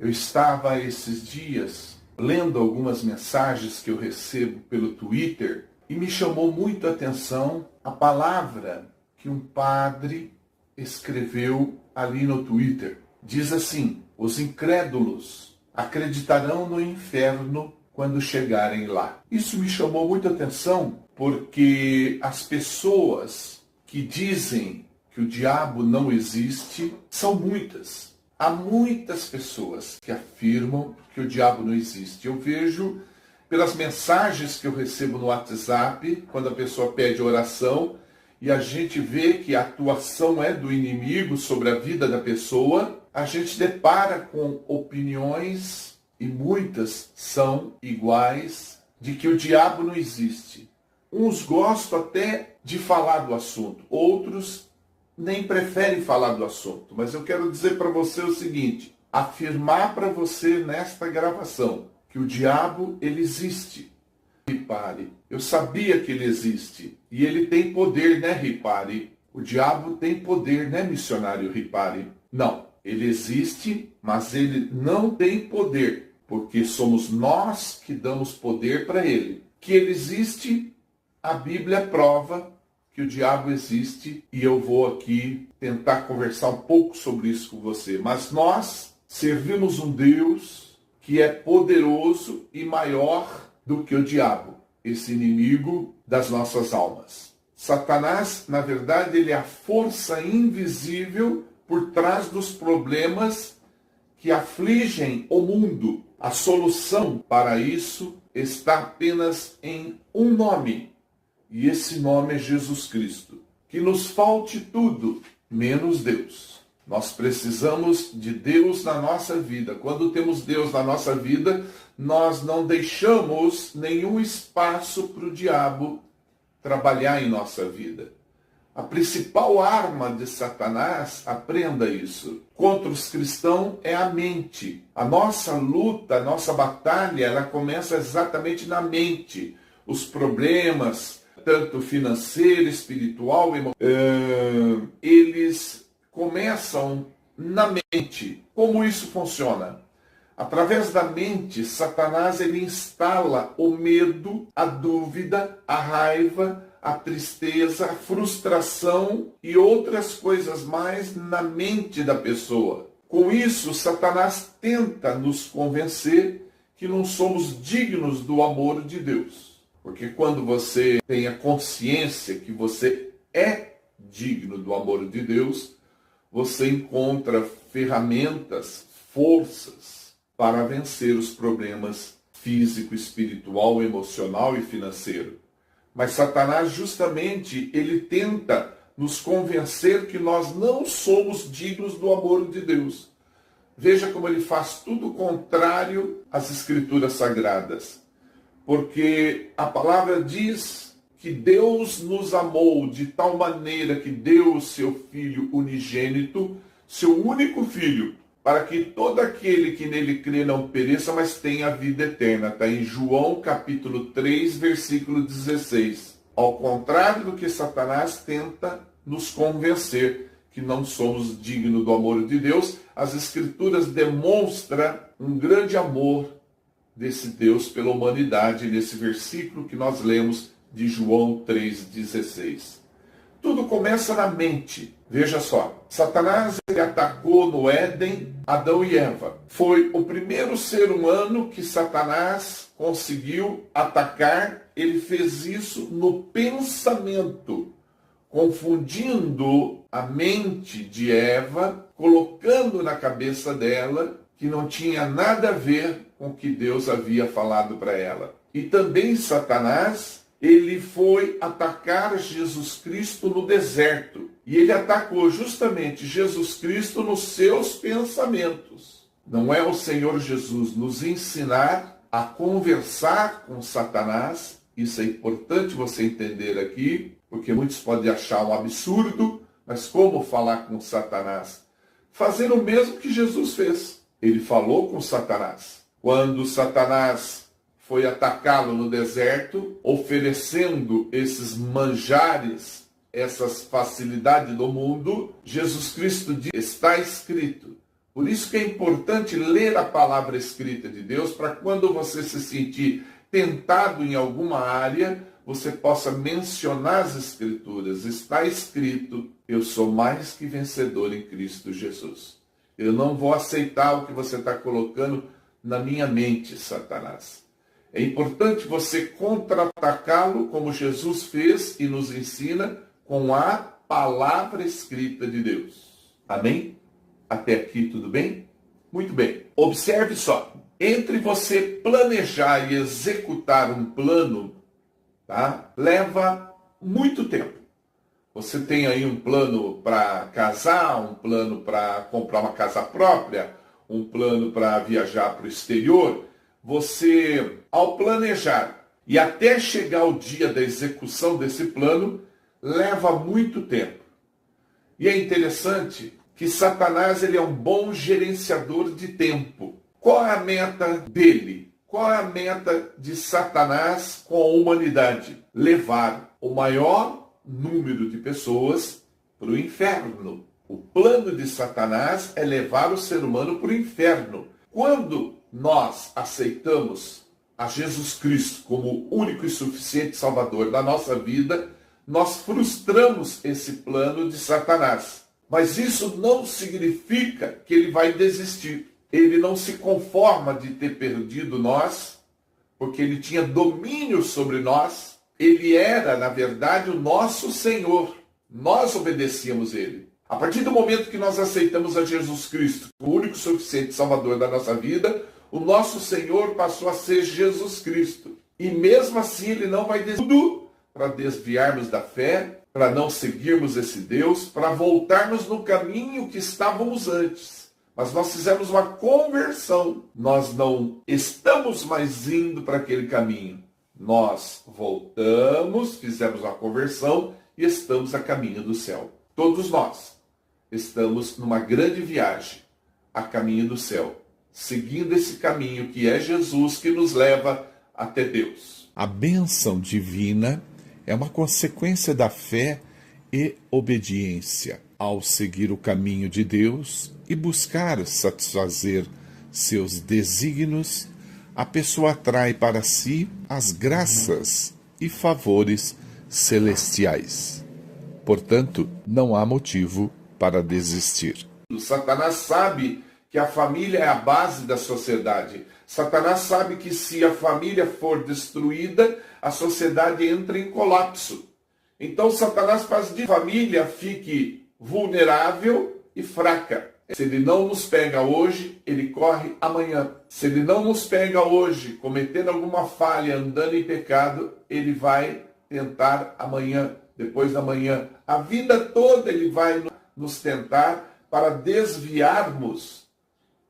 Eu estava esses dias lendo algumas mensagens que eu recebo pelo Twitter e me chamou muito a atenção a palavra que um padre escreveu ali no Twitter. Diz assim: os incrédulos acreditarão no inferno quando chegarem lá. Isso me chamou muito a atenção porque as pessoas que dizem que o diabo não existe são muitas. Há muitas pessoas que afirmam que o diabo não existe. Eu vejo pelas mensagens que eu recebo no WhatsApp, quando a pessoa pede oração, e a gente vê que a atuação é do inimigo sobre a vida da pessoa, a gente depara com opiniões, e muitas são iguais, de que o diabo não existe. Uns gostam até de falar do assunto, outros nem preferem falar do assunto. Mas eu quero dizer para você o seguinte: afirmar para você nesta gravação que o diabo, ele existe. Ripari, eu sabia que ele existe. E ele tem poder, né, Ripari? O diabo tem poder, né, missionário Ripari? Não, ele existe, mas ele não tem poder, porque somos nós que damos poder para ele. Que ele existe, a Bíblia prova que o diabo existe, e eu vou aqui tentar conversar um pouco sobre isso com você. Mas nós servimos um Deus que é poderoso e maior do que o diabo, esse inimigo das nossas almas. Satanás, na verdade, ele é a força invisível por trás dos problemas que afligem o mundo. A solução para isso está apenas em um nome, e esse nome é Jesus Cristo. Que nos falte tudo, menos Deus. Nós precisamos de Deus na nossa vida. Quando temos Deus na nossa vida, nós não deixamos nenhum espaço para o diabo trabalhar em nossa vida. A principal arma de Satanás, aprenda isso, contra os cristãos é a mente. A nossa luta, a nossa batalha, ela começa exatamente na mente. Os problemas, tanto financeiro, espiritual, eles começam na mente. Como isso funciona? Através da mente, Satanás ele instala o medo, a dúvida, a raiva, a tristeza, a frustração e outras coisas mais na mente da pessoa. Com isso, Satanás tenta nos convencer que não somos dignos do amor de Deus. Porque quando você tem a consciência que você é digno do amor de Deus, você encontra ferramentas, forças para vencer os problemas físico, espiritual, emocional e financeiro. Mas Satanás justamente ele tenta nos convencer que nós não somos dignos do amor de Deus. Veja como ele faz tudo contrário às Escrituras Sagradas. Porque a palavra diz que Deus nos amou de tal maneira que deu o seu Filho unigênito, seu único Filho, para que todo aquele que nele crê não pereça, mas tenha a vida eterna. Está em João capítulo 3, versículo 16. Ao contrário do que Satanás tenta nos convencer que não somos dignos do amor de Deus, as Escrituras demonstram um grande amor desse Deus pela humanidade, nesse versículo que nós lemos de João 3,16. Tudo começa na mente. Veja só, Satanás ele atacou no Éden Adão e Eva. Foi o primeiro ser humano que Satanás conseguiu atacar. Ele fez isso no pensamento, confundindo a mente de Eva, colocando na cabeça dela que não tinha nada a ver com o que Deus havia falado para ela. E também Satanás, ele foi atacar Jesus Cristo no deserto. E ele atacou justamente Jesus Cristo nos seus pensamentos. Não é o Senhor Jesus nos ensinar a conversar com Satanás. Isso é importante você entender aqui, porque muitos podem achar um absurdo, mas como falar com Satanás? Fazer o mesmo que Jesus fez. Ele falou com Satanás. Quando Satanás foi atacá-lo no deserto, oferecendo esses manjares, essas facilidades do mundo, Jesus Cristo diz, está escrito, Por isso que é importante ler a palavra escrita de Deus, para quando você se sentir tentado em alguma área, você possa mencionar as Escrituras. Está escrito, eu sou mais que vencedor em Cristo Jesus. Eu não vou aceitar o que você está colocando na minha mente, Satanás. É importante você contra-atacá-lo, como Jesus fez e nos ensina, com a palavra escrita de Deus. Amém? Até aqui tudo bem? Muito bem. Observe só. Entre você planejar e executar um plano, tá, leva muito tempo. Você tem aí um plano para casar, um plano para comprar uma casa própria, um plano para viajar para o exterior. Você, ao planejar e até chegar o dia da execução desse plano, leva muito tempo. E é interessante que Satanás ele é um bom gerenciador de tempo. Qual é a meta dele? Qual é a meta de Satanás com a humanidade? Levar o maior número de pessoas para o inferno. O plano de Satanás é levar o ser humano para o inferno. Quando nós aceitamos a Jesus Cristo como único e suficiente Salvador da nossa vida, nós frustramos esse plano de Satanás. Mas isso não significa que ele vai desistir. Ele não se conforma de ter perdido nós, porque ele tinha domínio sobre nós. Ele era, na verdade, o nosso Senhor. Nós obedecíamos ele. A partir do momento que nós aceitamos a Jesus Cristo, o único e suficiente Salvador da nossa vida, o nosso Senhor passou a ser Jesus Cristo. E mesmo assim ele não vai desistir tudo para desviarmos da fé, para não seguirmos esse Deus, para voltarmos no caminho que estávamos antes. Mas nós fizemos uma conversão. Nós não estamos mais indo para aquele caminho. Nós voltamos, fizemos uma conversão e estamos a caminho do céu. Todos nós estamos numa grande viagem a caminho do céu, seguindo esse caminho que é Jesus, que nos leva até Deus. A bênção divina é uma consequência da fé e obediência. Ao seguir o caminho de Deus e buscar satisfazer seus desígnios, a pessoa atrai para si as graças e favores celestiais. Portanto, não há motivo para desistir. O Satanás sabe que a família é a base da sociedade. Satanás sabe que se a família for destruída, a sociedade entra em colapso. Então Satanás faz de que a família fique vulnerável e fraca. Se ele não nos pega hoje, ele corre amanhã. Se ele não nos pega hoje, cometendo alguma falha, andando em pecado, ele vai tentar amanhã, depois da manhã. A vida toda ele vai nos tentar para desviarmos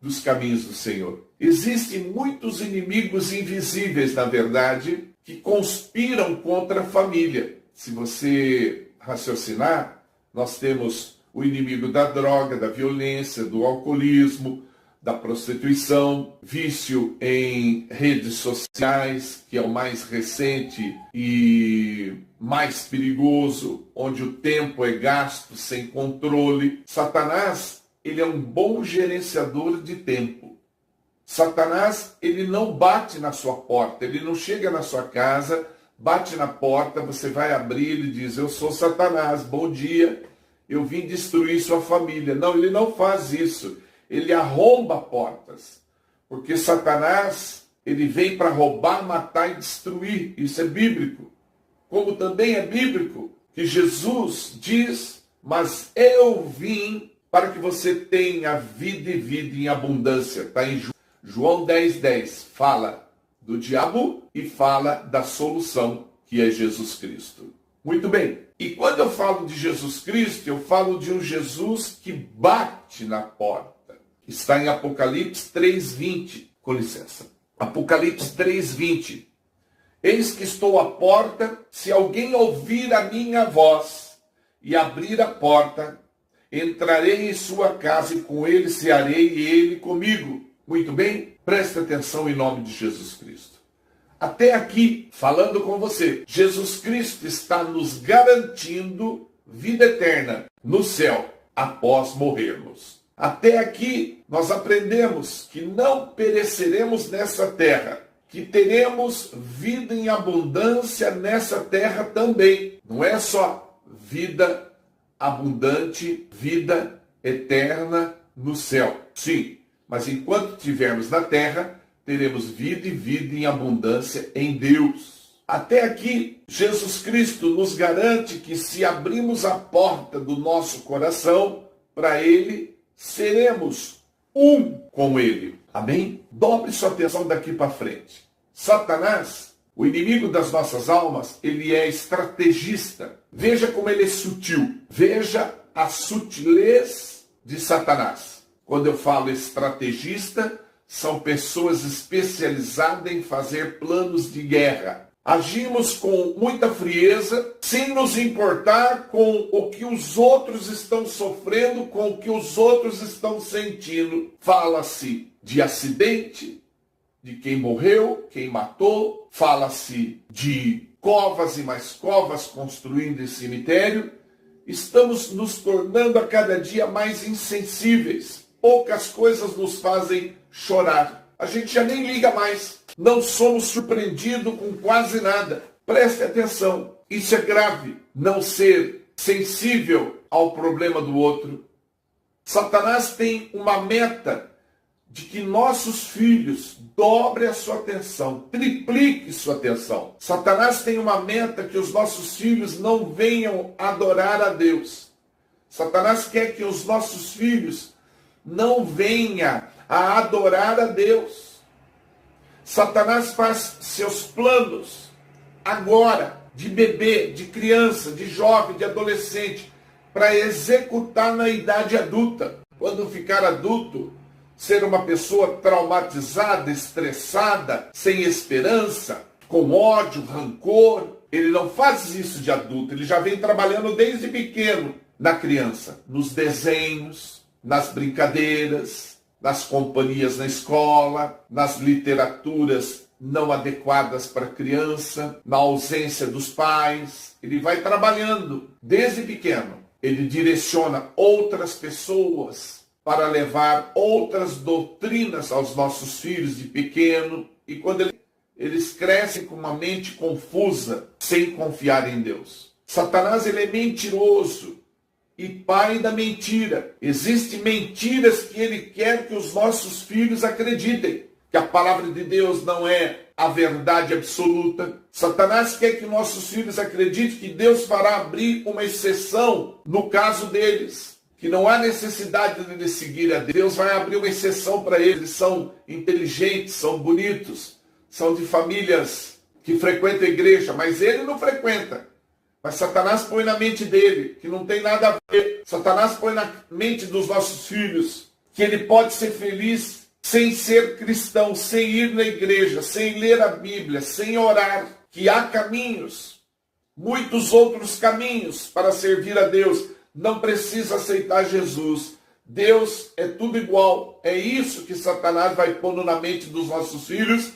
dos caminhos do Senhor. Existem muitos inimigos invisíveis, na verdade, que conspiram contra a família. Se você raciocinar, nós temos o inimigo da droga, da violência, do alcoolismo, da prostituição, vício em redes sociais, que é o mais recente e mais perigoso, onde o tempo é gasto sem controle. Satanás, ele é um bom gerenciador de tempo. Satanás, ele não bate na sua porta, ele não chega na sua casa, bate na porta, você vai abrir, ele diz, eu sou Satanás, bom dia, eu vim destruir sua família. Não, ele não faz isso. Ele arromba portas. Porque Satanás, ele vem para roubar, matar e destruir. Isso é bíblico. Como também é bíblico que Jesus diz, mas eu vim para que você tenha vida e vida em abundância. Está em João 10:10. Fala do diabo e fala da solução, que é Jesus Cristo. Muito bem. E quando eu falo de Jesus Cristo, eu falo de um Jesus que bate na porta. Está em Apocalipse 3:20. Com licença. Apocalipse 3:20. Eis que estou à porta, se alguém ouvir a minha voz e abrir a porta, entrarei em sua casa e com ele cearei e ele comigo. Muito bem? Preste atenção em nome de Jesus Cristo. Até aqui, falando com você, Jesus Cristo está nos garantindo vida eterna no céu após morrermos. Até aqui nós aprendemos que não pereceremos nessa terra, que teremos vida em abundância nessa terra também. Não é só vida abundante, vida eterna no céu. Sim, mas enquanto estivermos na terra, teremos vida e vida em abundância em Deus. Até aqui, Jesus Cristo nos garante que se abrirmos a porta do nosso coração para Ele, seremos um com Ele. Amém? Dobre sua atenção daqui para frente. Satanás, o inimigo das nossas almas, ele é estrategista. Veja como ele é sutil. Veja a sutilez de Satanás. Quando eu falo estrategista, são pessoas especializadas em fazer planos de guerra. Agimos com muita frieza, sem nos importar com o que os outros estão sofrendo, com o que os outros estão sentindo. Fala-se de acidente, de quem morreu, quem matou. Fala-se de covas e mais covas construindo em cemitério. Estamos nos tornando a cada dia mais insensíveis. Poucas coisas nos fazem chorar. A gente já nem liga mais. Não somos surpreendidos com quase nada. Preste atenção. Isso é grave. Não ser sensível ao problema do outro. Satanás tem uma meta de que nossos filhos dobrem a sua atenção, triplique sua atenção. Satanás tem uma meta que os nossos filhos não venham adorar a Deus. Satanás quer que os nossos filhos não venham a adorar a Deus. Satanás faz seus planos agora, de bebê, de criança, de jovem, de adolescente, para executar na idade adulta. Quando ficar adulto, ser uma pessoa traumatizada, estressada, sem esperança, com ódio, rancor. Ele não faz isso de adulto, ele já vem trabalhando desde pequeno na criança, nos desenhos, nas brincadeiras, nas companhias na escola, nas literaturas não adequadas para a criança, na ausência dos pais. Ele vai trabalhando desde pequeno. Ele direciona outras pessoas para levar outras doutrinas aos nossos filhos de pequeno. E quando eles crescem com uma mente confusa, sem confiar em Deus. Satanás, ele é mentiroso e pai da mentira. Existem mentiras que ele quer que os nossos filhos acreditem. Que a palavra de Deus não é a verdade absoluta. Satanás quer que nossos filhos acreditem que Deus fará abrir uma exceção no caso deles. Que não há necessidade de eles seguir a Deus. Deus vai abrir uma exceção para eles. Eles são inteligentes, são bonitos, são de famílias que frequentam a igreja, mas ele não frequenta. Mas Satanás põe na mente dele, que não tem nada a ver. Satanás põe na mente dos nossos filhos, que ele pode ser feliz sem ser cristão, sem ir na igreja, sem ler a Bíblia, sem orar. Que há caminhos, muitos outros caminhos para servir a Deus. Não precisa aceitar Jesus. Deus é tudo igual. É isso que Satanás vai pondo na mente dos nossos filhos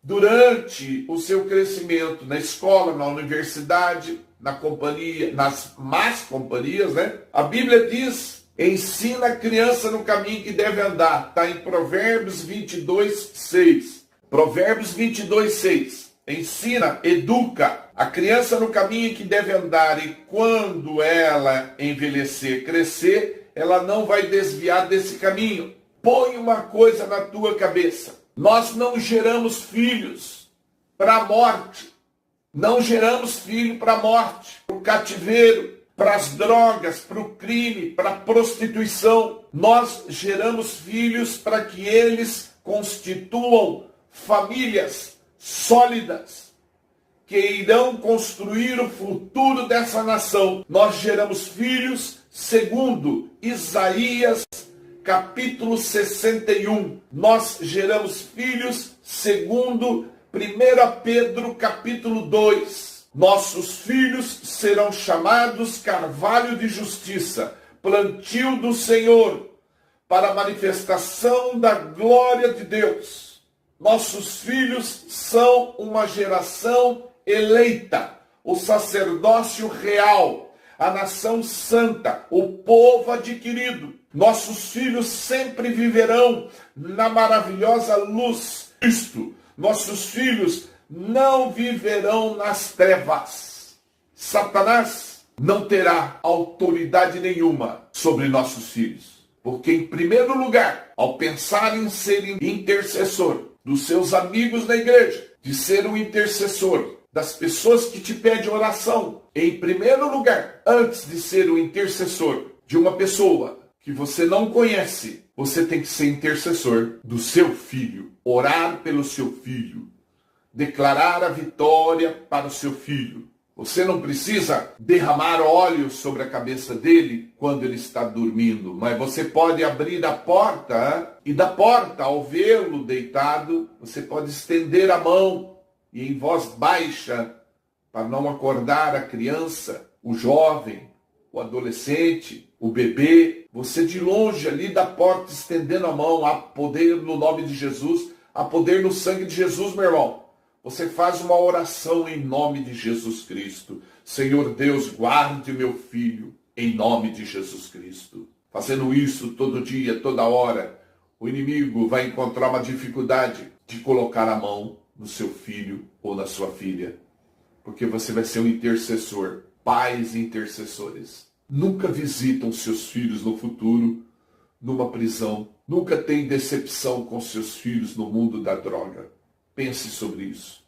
durante o seu crescimento, na escola, na universidade, na companhia, nas más companhias, né? A Bíblia diz, ensina a criança no caminho que deve andar. Está em Provérbios 22, 6. Provérbios 22, 6. Ensina, educa a criança no caminho que deve andar, e quando ela envelhecer, crescer, ela não vai desviar desse caminho. Põe uma coisa na tua cabeça. Nós não geramos filhos para a morte. Não geramos filho para a morte, para o cativeiro, para as drogas, para o crime, para a prostituição. Nós geramos filhos para que eles constituam famílias sólidas, que irão construir o futuro dessa nação. Nós geramos filhos segundo Isaías capítulo 61. Nós geramos filhos segundo 1 Pedro capítulo 2. Nossos filhos serão chamados carvalho de justiça, plantio do Senhor, para a manifestação da glória de Deus. Nossos filhos são uma geração eleita, o sacerdócio real, a nação santa, o povo adquirido. Nossos filhos sempre viverão na maravilhosa luz de Cristo. Nossos filhos não viverão nas trevas. Satanás não terá autoridade nenhuma sobre nossos filhos. Porque, em primeiro lugar, ao pensar em ser intercessor dos seus amigos na igreja, de ser um intercessor das pessoas que te pedem oração, em primeiro lugar, antes de ser o intercessor de uma pessoa que você não conhece, você tem que ser intercessor do seu filho, orar pelo seu filho, declarar a vitória para o seu filho. Você não precisa derramar óleo sobre a cabeça dele quando ele está dormindo, mas você pode abrir a porta e da porta, ao vê-lo deitado, você pode estender a mão e em voz baixa, para não acordar a criança, o jovem, o adolescente, o bebê, você de longe ali da porta estendendo a mão, há poder no nome de Jesus, há poder no sangue de Jesus, meu irmão. Você faz uma oração em nome de Jesus Cristo. Senhor Deus, guarde meu filho em nome de Jesus Cristo. Fazendo isso todo dia, toda hora, o inimigo vai encontrar uma dificuldade de colocar a mão no seu filho ou na sua filha. Porque você vai ser um intercessor. Pais intercessores nunca visitam seus filhos no futuro numa prisão. Nunca tem decepção com seus filhos no mundo da droga. Pense sobre isso.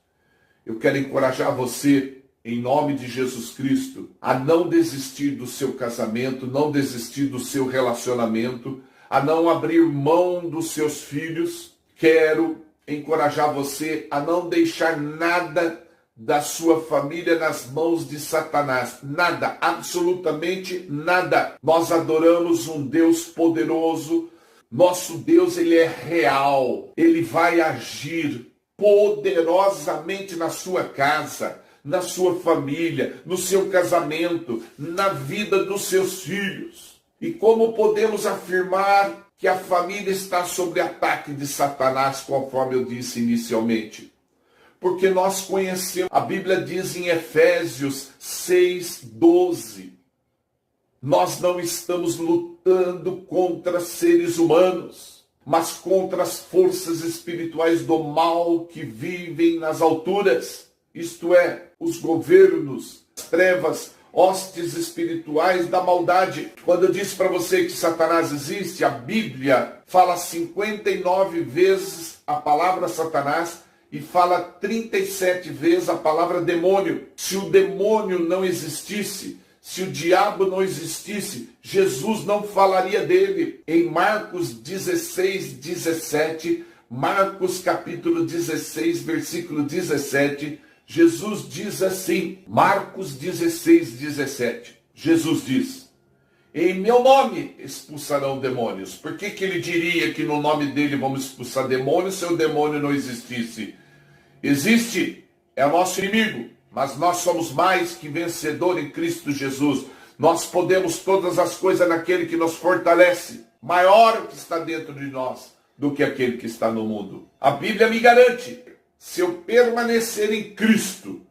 Eu quero encorajar você, em nome de Jesus Cristo, a não desistir do seu casamento, não desistir do seu relacionamento, a não abrir mão dos seus filhos. Quero encorajar você a não deixar nada da sua família nas mãos de Satanás. Nada, absolutamente nada. Nós adoramos um Deus poderoso. Nosso Deus, ele é real. Ele vai agir poderosamente na sua casa, na sua família, no seu casamento, na vida dos seus filhos. E como podemos afirmar que a família está sob ataque de Satanás, conforme eu disse inicialmente? Porque nós conhecemos, a Bíblia diz em Efésios 6:12, nós não estamos lutando contra seres humanos, mas contra as forças espirituais do mal que vivem nas alturas, isto é, os governos, as trevas, hostes espirituais da maldade. Quando eu disse para você que Satanás existe, a Bíblia fala 59 vezes a palavra Satanás e fala 37 vezes a palavra demônio. Se o demônio não existisse, se o diabo não existisse, Jesus não falaria dele. Em Marcos 16:17, Marcos capítulo 16, versículo 17, Jesus diz assim, Marcos 16:17, Jesus diz, em meu nome expulsarão demônios. Por que ele diria que no nome dele vamos expulsar demônios se o demônio não existisse? Existe, é nosso inimigo, mas nós somos mais que vencedor em Cristo Jesus. Nós podemos todas as coisas naquele que nos fortalece. Maior o que está dentro de nós do que aquele que está no mundo. A Bíblia me garante, se eu permanecer em Cristo,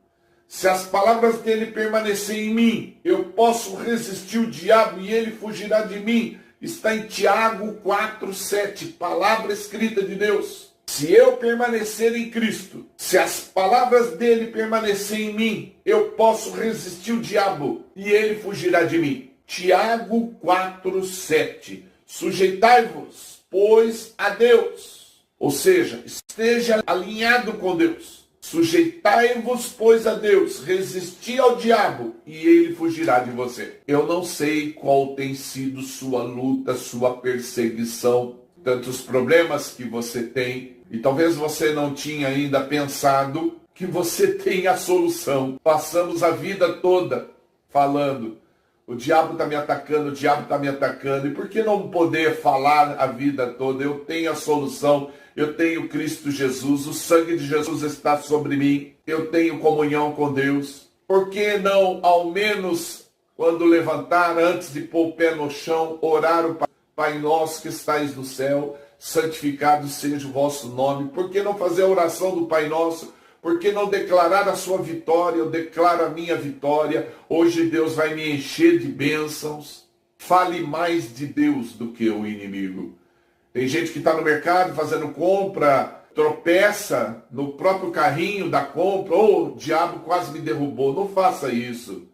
se as palavras dele permanecerem em mim, eu posso resistir o diabo e ele fugirá de mim. Está em Tiago 4:7, palavra escrita de Deus. Se eu permanecer em Cristo, se as palavras dele permanecerem em mim, eu posso resistir o diabo e ele fugirá de mim. Tiago 4:7. Sujeitai-vos, pois, a Deus. Ou seja, esteja alinhado com Deus. Sujeitai-vos, pois, a Deus, resisti ao diabo e ele fugirá de você. Eu não sei qual tem sido sua luta, sua perseguição, tantos problemas que você tem, e talvez você não tinha ainda pensado que você tem a solução. Passamos a vida toda falando, o diabo está me atacando, o diabo está me atacando, e por que não poder falar a vida toda? Eu tenho a solução, eu tenho Cristo Jesus, o sangue de Jesus está sobre mim, eu tenho comunhão com Deus. Por que não, ao menos, quando levantar, antes de pôr o pé no chão, orar o Pai nosso que estais no céu, santificado seja o vosso nome? Por que não fazer a oração do Pai Nosso? Por que não declarar a sua vitória? Eu declaro a minha vitória. Hoje Deus vai me encher de bênçãos. fale mais de Deus do que o inimigo. Tem gente que está no mercado fazendo compra, tropeça no próprio carrinho da compra. O diabo quase me derrubou. Não faça isso.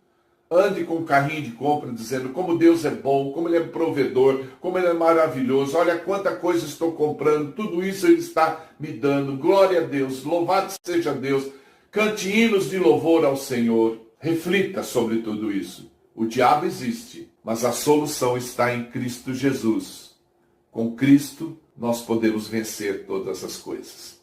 Ande com o carrinho de compra dizendo como Deus é bom, como Ele é provedor, como Ele é maravilhoso. Olha quanta coisa estou comprando, tudo isso Ele está me dando. Glória a Deus, louvado seja Deus. Cante hinos de louvor ao Senhor. Reflita sobre tudo isso. O diabo existe, mas a solução está em Cristo Jesus. Com Cristo nós podemos vencer todas as coisas.